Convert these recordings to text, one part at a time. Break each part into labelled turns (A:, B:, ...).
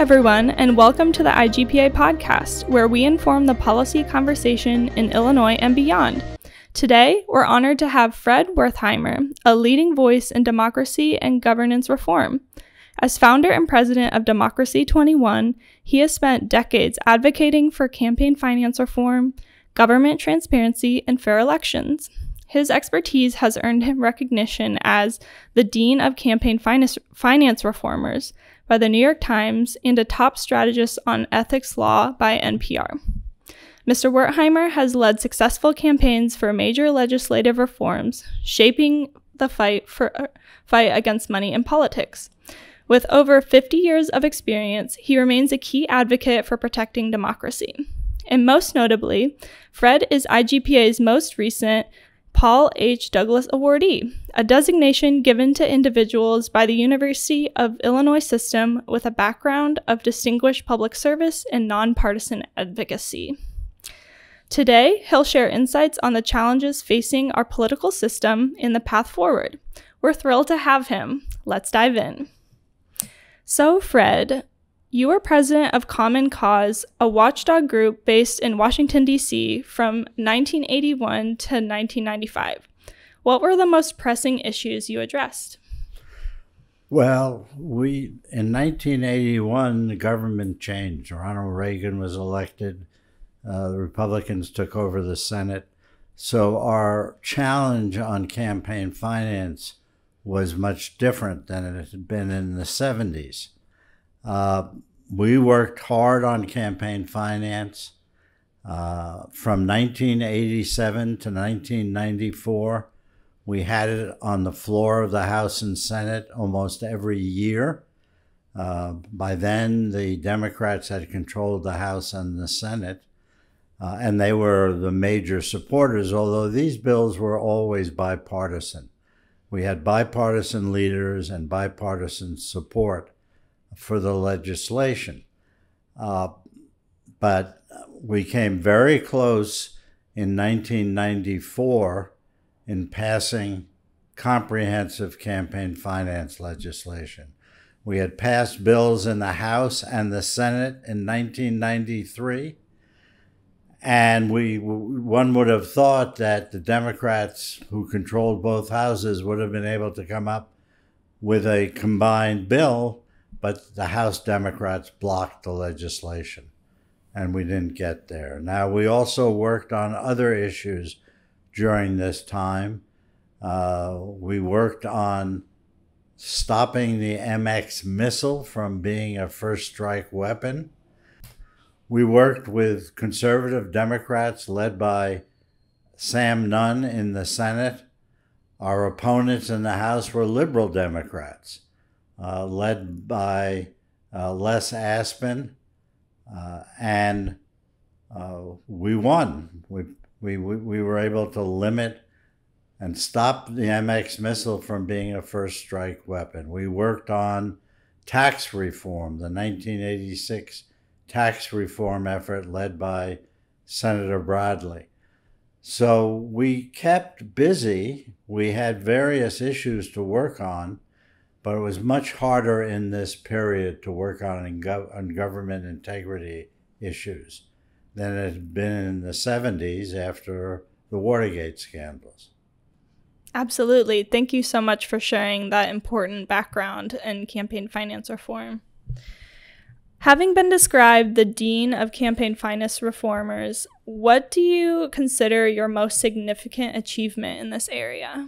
A: everyone, and welcome to the IGPA podcast, where we inform the policy conversation in Illinois and beyond. Today, we're honored to have Fred Wertheimer, a leading voice in democracy and governance reform. As founder and president of Democracy 21, he has spent decades advocating for campaign finance reform, government transparency, and fair elections. His expertise has earned him recognition as the Dean of Campaign Finance Reformers by the New York Times and a top strategist on ethics law by NPR. Mr. Wertheimer has led successful campaigns for major legislative reforms, shaping the fight against money in politics. With over 50 years of experience, he remains a key advocate for protecting democracy. And most notably, Fred is IGPA's most recent Paul H. Douglas Awardee, a designation given to individuals by the University of Illinois system with a background of distinguished public service and nonpartisan advocacy. Today, he'll share insights on the challenges facing our political system and the path forward. We're thrilled to have him. Let's dive in. So, Fred, you were president of Common Cause, a watchdog group based in Washington, D.C. from 1981 to 1995. What were the most pressing issues you addressed?
B: Well, in 1981, the government changed. Ronald Reagan was elected. The Republicans took over the Senate. So our challenge on campaign finance was much different than it had been in the 70s. We worked hard on campaign finance from 1987 to 1994. We had it on the floor of the House and Senate almost every year. By then, the Democrats had controlled the House and the Senate, and they were the major supporters, although these bills were always bipartisan. We had bipartisan leaders and bipartisan support for the legislation. But we came very close in 1994 in passing comprehensive campaign finance legislation. We had passed bills in the House and the Senate in 1993, and one would have thought that the Democrats who controlled both houses would have been able to come up with a combined bill, but the House Democrats blocked the legislation, and we didn't get there. Now, we also worked on other issues during this time. We worked on stopping the MX missile from being a first strike weapon. We worked with conservative Democrats led by Sam Nunn in the Senate. Our opponents in the House were liberal Democrats, led by Les Aspin, and we won. We were able to limit and stop the MX missile from being a first strike weapon. We worked on tax reform, the 1986 tax reform effort led by Senator Bradley. So we kept busy. We had various issues to work on, but it was much harder in this period to work on government integrity issues than it had been in the 70s after the Watergate scandals.
A: Absolutely. Thank you so much for sharing that important background in campaign finance reform. Having been described the Dean of Campaign Finance Reformers, what do you consider your most significant achievement in this area?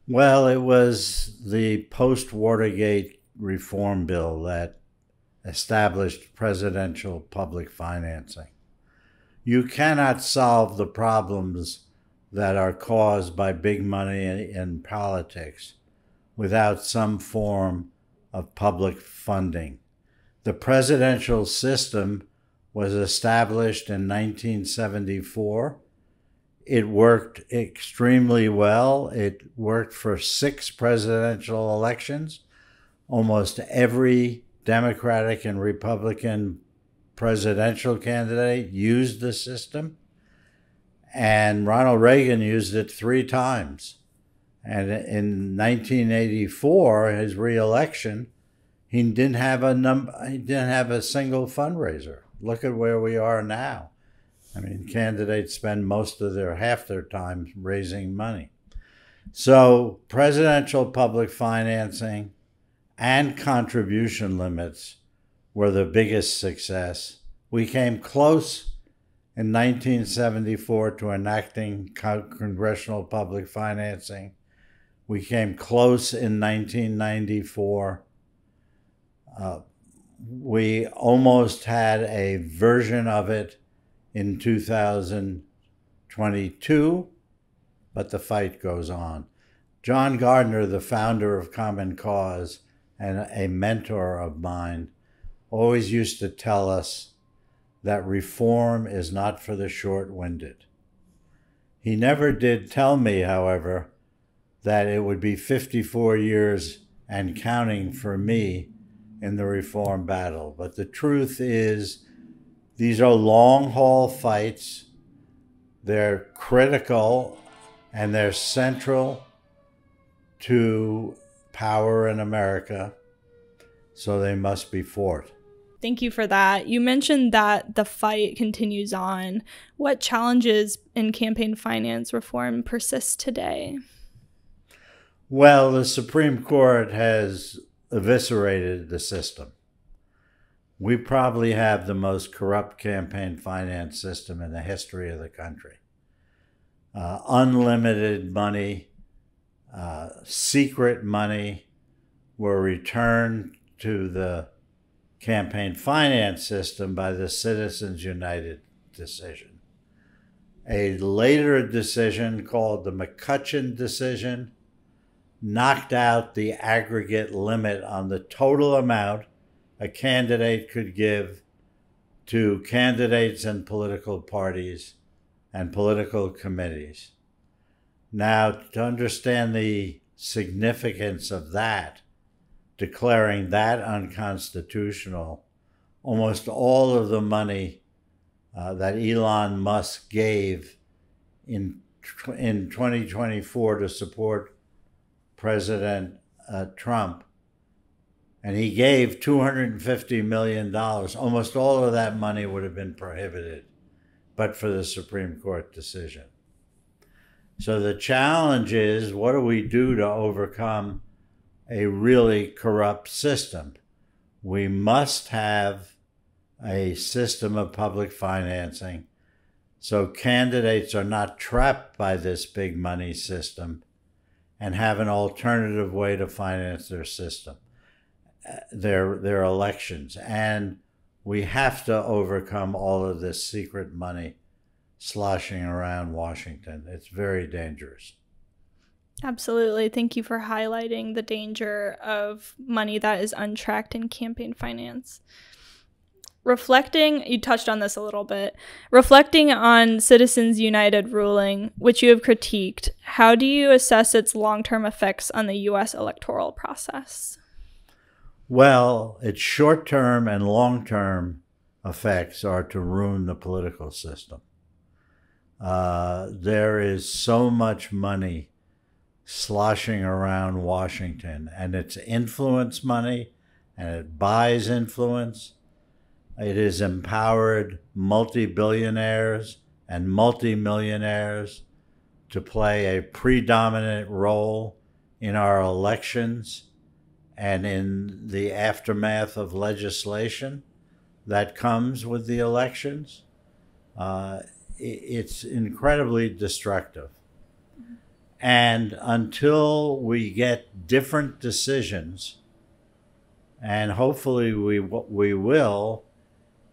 B: Well, it was the post-Watergate reform bill that established presidential public financing. You cannot solve the problems that are caused by big money in politics without some form of public funding. The presidential system was established in 1974. It worked extremely well. It worked for 6 presidential elections. Almost every Democratic and Republican presidential candidate used the system, and Ronald Reagan used it 3 times. And in 1984, his re-election, He didn't have a single fundraiser. Look at where we are now. I mean, candidates spend half their time raising money. So presidential public financing and contribution limits were the biggest success. We came close in 1974 to enacting congressional public financing. We came close in 1994. We almost had a version of it in 2022, but the fight goes on. John Gardner, the founder of Common Cause and a mentor of mine, always used to tell us that reform is not for the short-winded. He never did tell me, however, that it would be 54 years and counting for me in the reform battle. But the truth is, these are long-haul fights. They're critical and they're central to power in America, so they must be fought.
A: Thank you for that. You mentioned that the fight continues on. What challenges in campaign finance reform persist today?
B: Well, the Supreme Court has eviscerated the system. We probably have the most corrupt campaign finance system in the history of the country. Unlimited money, secret money were returned to the campaign finance system by the Citizens United decision. A later decision called the McCutcheon decision knocked out the aggregate limit on the total amount a candidate could give to candidates and political parties and political committees. Now, to understand the significance of that, declaring that unconstitutional, almost all of the money that Elon Musk gave in 2024 to support President Trump, and he gave $250 million. Almost all of that money would have been prohibited, but for the Supreme Court decision. So the challenge is, what do we do to overcome a really corrupt system? We must have a system of public financing so candidates are not trapped by this big money system and have an alternative way to finance their system, their elections. And we have to overcome all of this secret money sloshing around Washington. It's very dangerous.
A: Absolutely. Thank you for highlighting the danger of money that is untracked in campaign finance. You touched on this a little bit, reflecting on Citizens United ruling, which you have critiqued, how do you assess its long-term effects on the U.S. electoral process?
B: Well, its short-term and long-term effects are to ruin the political system. There is so much money sloshing around Washington, and it's influence money, and it buys influence. It has empowered multi-billionaires and multi-millionaires to play a predominant role in our elections and in the aftermath of legislation that comes with the elections. It's incredibly destructive. And until we get different decisions, and hopefully we will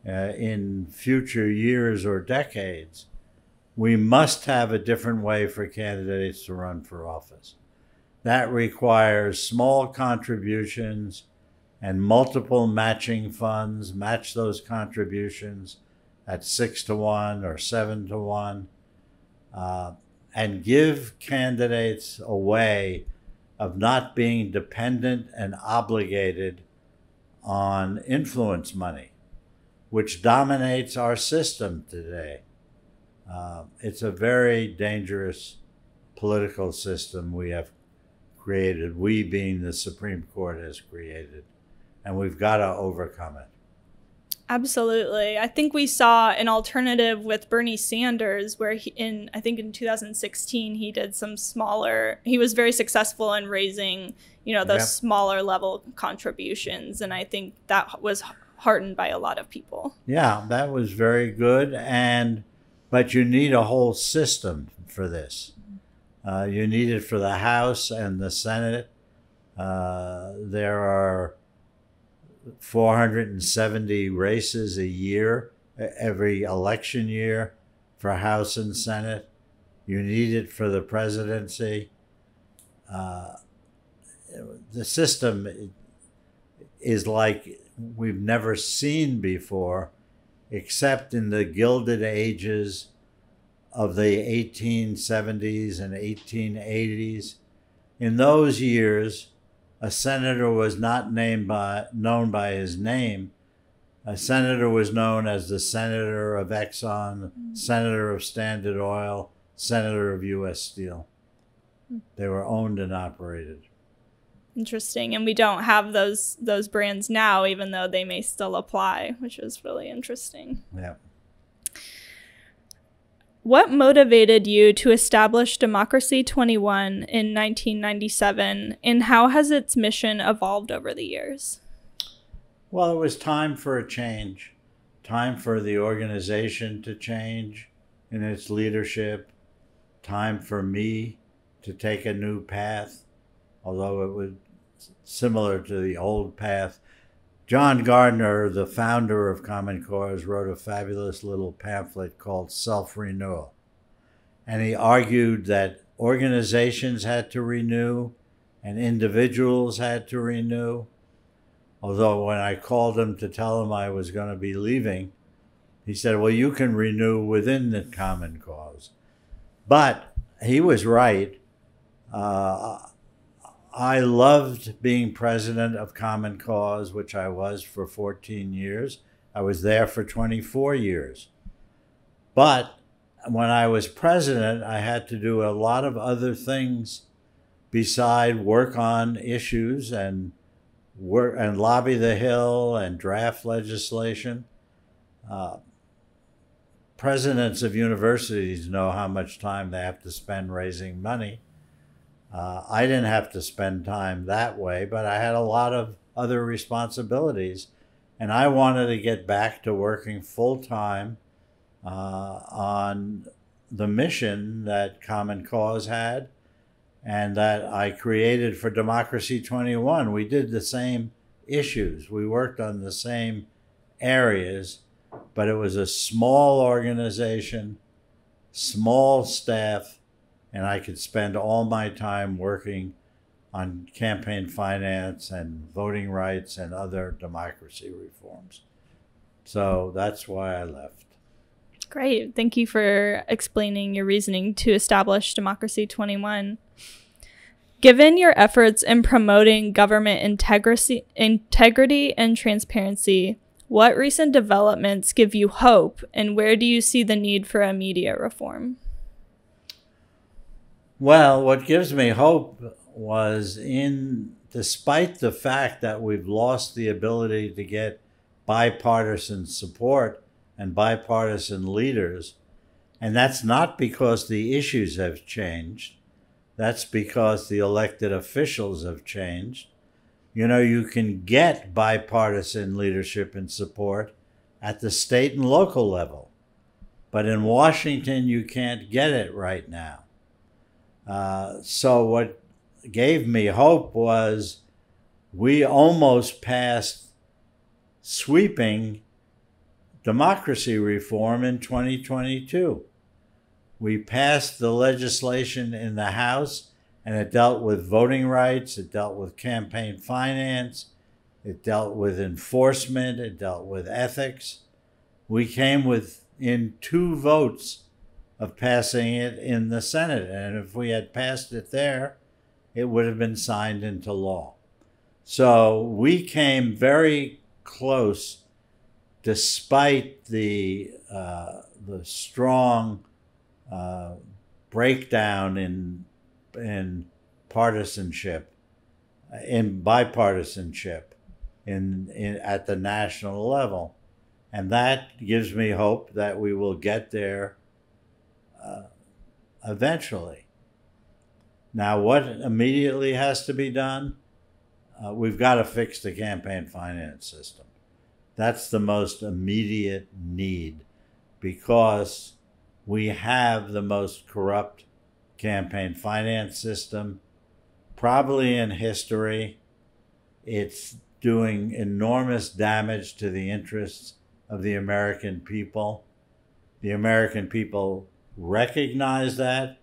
B: in future years or decades, we must have a different way for candidates to run for office. That requires small contributions and multiple matching funds, match those contributions at 6-to-1 or 7-to-1, and give candidates a way of not being dependent and obligated on influence money, which dominates our system today. It's a very dangerous political system we have created, we being the Supreme Court has created, and we've got to overcome it.
A: Absolutely. I think we saw an alternative with Bernie Sanders where I think in 2016, he did he was very successful in raising, those smaller level contributions. And I think that was heartened by a lot of people.
B: Yeah, that was very good. But you need a whole system for this. You need it for the House and the Senate. There are 470 races a year, every election year, for House and Senate. You need it for the presidency. The system is like we've never seen before, except in the Gilded Ages of the 1870s and 1880s. In those years, a senator was not known by his name. A senator was known as the Senator of Exxon, Senator of Standard Oil, Senator of U.S. Steel. They were owned and operated.
A: Interesting. And we don't have those brands now, even though they may still apply, which is really interesting.
B: Yeah.
A: What motivated you to establish Democracy 21 in 1997, and how has its mission evolved over the years?
B: Well, it was time for a change, time for the organization to change in its leadership, time for me to take a new path, although it was similar to the old path. John Gardner, the founder of Common Cause, wrote a fabulous little pamphlet called Self-Renewal. And he argued that organizations had to renew and individuals had to renew. Although when I called him to tell him I was going to be leaving, he said, well, you can renew within the Common Cause. But he was right. I loved being president of Common Cause, which I was for 14 years. I was there for 24 years. But when I was president, I had to do a lot of other things beside work on issues and lobby the Hill and draft legislation. Presidents of universities know how much time they have to spend raising money. I didn't have to spend time that way, but I had a lot of other responsibilities. And I wanted to get back to working full-time on the mission that Common Cause had and that I created for Democracy 21. We did the same issues. We worked on the same areas, but it was a small organization, small staff, and I could spend all my time working on campaign finance and voting rights and other democracy reforms. So that's why I left.
A: Great. Thank you for explaining your reasoning to establish Democracy 21. Given your efforts in promoting government integrity and transparency, what recent developments give you hope, and where do you see the need for immediate reform?
B: Well, what gives me hope was despite the fact that we've lost the ability to get bipartisan support and bipartisan leaders, and that's not because the issues have changed. That's because the elected officials have changed. You can get bipartisan leadership and support at the state and local level, but in Washington, you can't get it right now. So what gave me hope was we almost passed sweeping democracy reform in 2022. We passed the legislation in the House, and it dealt with voting rights, it dealt with campaign finance, it dealt with enforcement, it dealt with ethics. We came within 2 votes of passing it in the Senate. And if we had passed it there, it would have been signed into law. So we came very close, despite the strong breakdown in partisanship, in bipartisanship. at the national level. And that gives me hope that we will get there eventually. Now, what immediately has to be done? We've got to fix the campaign finance system. That's the most immediate need, because we have the most corrupt campaign finance system probably in history. It's doing enormous damage to the interests of the American people. The American people recognize that.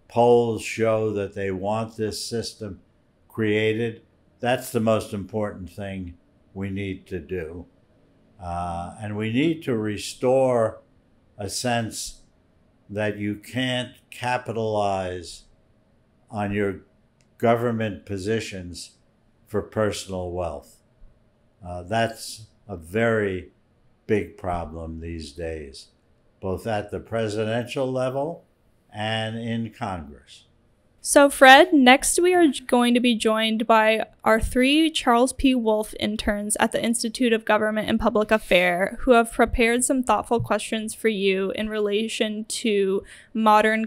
B: Polls show that they want this system created. That's the most important thing we need to do. And we need to restore a sense that you can't capitalize on your government positions for personal wealth. That's a very big problem these days, both at the presidential level and in Congress.
A: So, Fred, next we are going to be joined by our 3 Charles P. Wolf interns at the Institute of Government and Public Affairs, who have prepared some thoughtful questions for you in relation to modern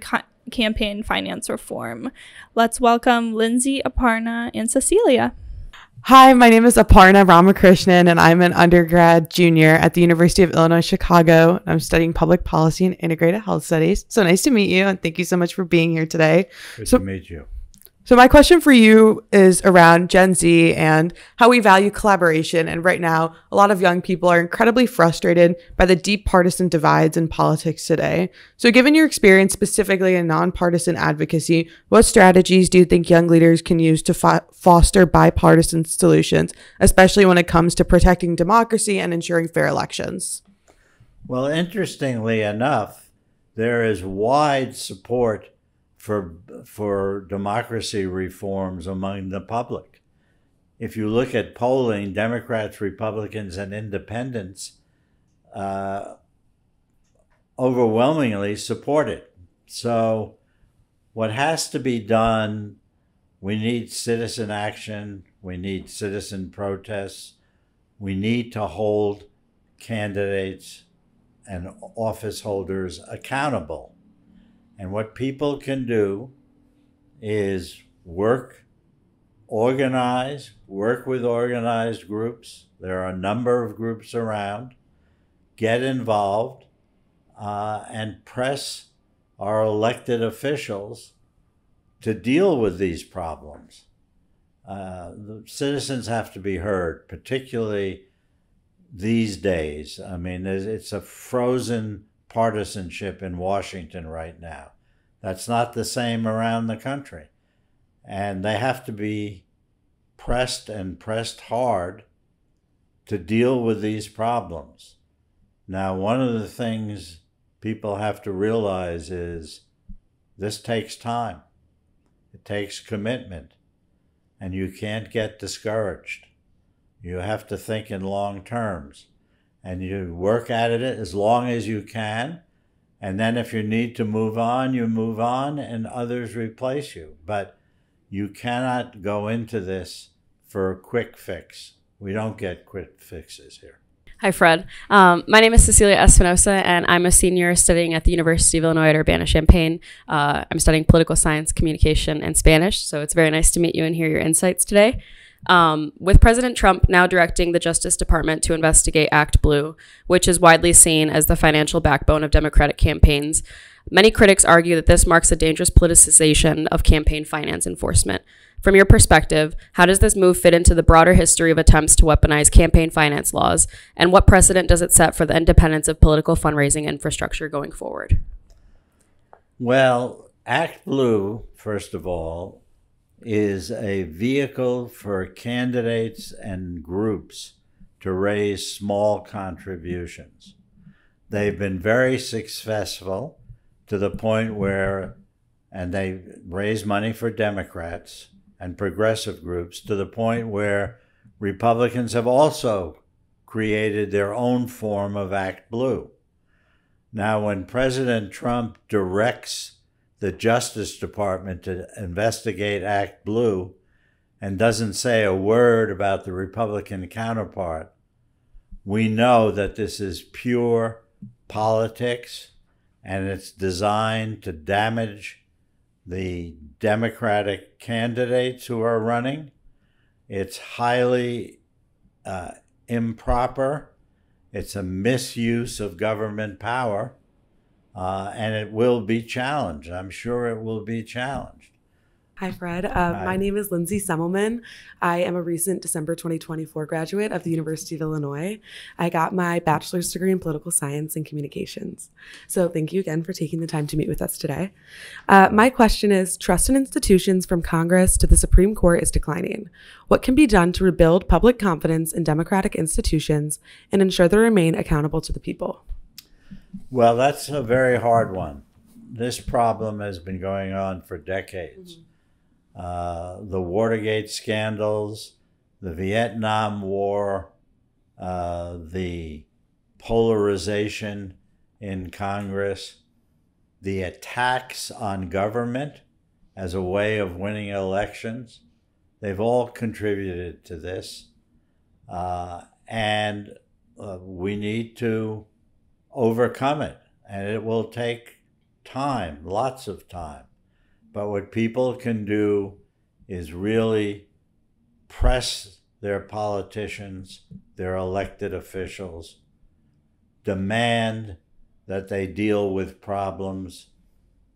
A: campaign finance reform. Let's welcome Lindsy, Aparna, and Cecilia.
C: Hi, my name is Aparna Rama Krishnan, and I'm an undergrad junior at the University of Illinois, Chicago. I'm studying public policy and integrated health studies. So nice to meet you, and thank you so much for being here today.
B: Good to meet you.
C: So my question for you is around Gen Z and how we value collaboration. And right now, a lot of young people are incredibly frustrated by the deep partisan divides in politics today. So given your experience specifically in nonpartisan advocacy, what strategies do you think young leaders can use to foster bipartisan solutions, especially when it comes to protecting democracy and ensuring fair elections?
B: Well, interestingly enough, there is wide support for democracy reforms among the public. If you look at polling, Democrats, Republicans, and independents overwhelmingly support it. So what has to be done, we need citizen action, we need citizen protests, we need to hold candidates and office holders accountable. And what people can do is work with organized groups. There are a number of groups around. Get involved and press our elected officials to deal with these problems. The citizens have to be heard, particularly these days. I mean, it's a frozen partisanship in Washington right now. That's not the same around the country. And they have to be pressed and pressed hard to deal with these problems. Now, one of the things people have to realize is this takes time. It takes commitment. And you can't get discouraged. You have to think in long terms. And you work at it as long as you can. And then if you need to move on, you move on and others replace you. But you cannot go into this for a quick fix. We don't get quick fixes here.
D: Hi, Fred. My name is Cecilia Espinosa, and I'm a senior studying at the University of Illinois at Urbana-Champaign. I'm studying political science, communication, and Spanish, so it's very nice to meet you and hear your insights today. With President Trump now directing the Justice Department to investigate Act Blue, which is widely seen as the financial backbone of Democratic campaigns, many critics argue that this marks a dangerous politicization of campaign finance enforcement. From your perspective, how does this move fit into the broader history of attempts to weaponize campaign finance laws, and what precedent does it set for the independence of political fundraising infrastructure going forward?
B: Well, Act Blue, first of all, is a vehicle for candidates and groups to raise small contributions. They've been very successful to the point where, and they raise money for Democrats and progressive groups to the point where Republicans have also created their own form of Act Blue. Now, when President Trump directs the Justice Department to investigate Act Blue, and doesn't say a word about the Republican counterpart, we know that this is pure politics, and it's designed to damage the Democratic candidates who are running. It's highly improper. It's a misuse of government power, and it will be challenged. I'm sure it will be challenged.
E: Hi, Fred. My name is Lindsy Seleman. I am a recent December 2024 graduate of the University of Illinois. I got my bachelor's degree in political science and communications. So thank you again for taking the time to meet with us today. My question is, trust in institutions from Congress to the Supreme Court is declining. What can be done to rebuild public confidence in democratic institutions and ensure they remain accountable to the people?
B: Well, that's a very hard one. This problem has been going on for decades. The Watergate scandals, the Vietnam War, the polarization in Congress, the attacks on government as a way of winning elections, they've all contributed to this. And we need to overcome it. And it will take time, lots of time. But what people can do is really press their politicians, their elected officials, demand that they deal with problems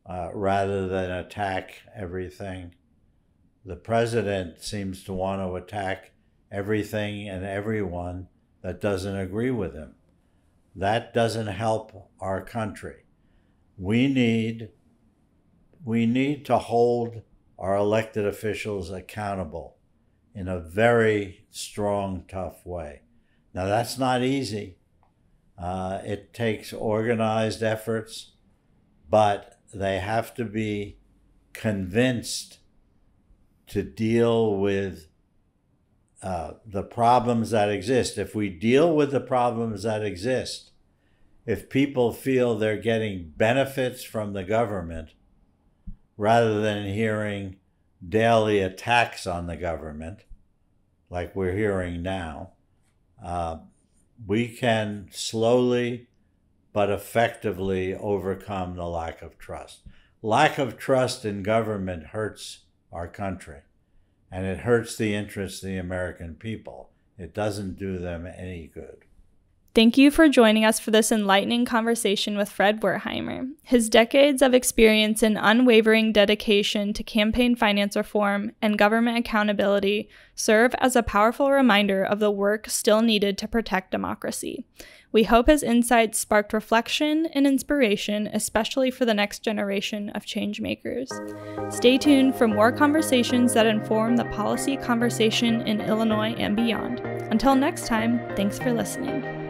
B: rather than attack everything. The president seems to want to attack everything and everyone that doesn't agree with him. That doesn't help our country. We need to hold our elected officials accountable in a very strong, tough way. Now, that's not easy. It takes organized efforts, but they have to be convinced to deal with the problems that exist. If we deal with the problems that exist, if people feel they're getting benefits from the government, rather than hearing daily attacks on the government, like we're hearing now, we can slowly but effectively overcome the lack of trust. Lack of trust in government hurts our country, and it hurts the interests of the American people. It doesn't do them any good.
A: Thank you for joining us for this enlightening conversation with Fred Wertheimer. His decades of experience and unwavering dedication to campaign finance reform and government accountability serve as a powerful reminder of the work still needed to protect democracy. We hope his insights sparked reflection and inspiration, especially for the next generation of changemakers. Stay tuned for more conversations that inform the policy conversation in Illinois and beyond. Until next time, thanks for listening.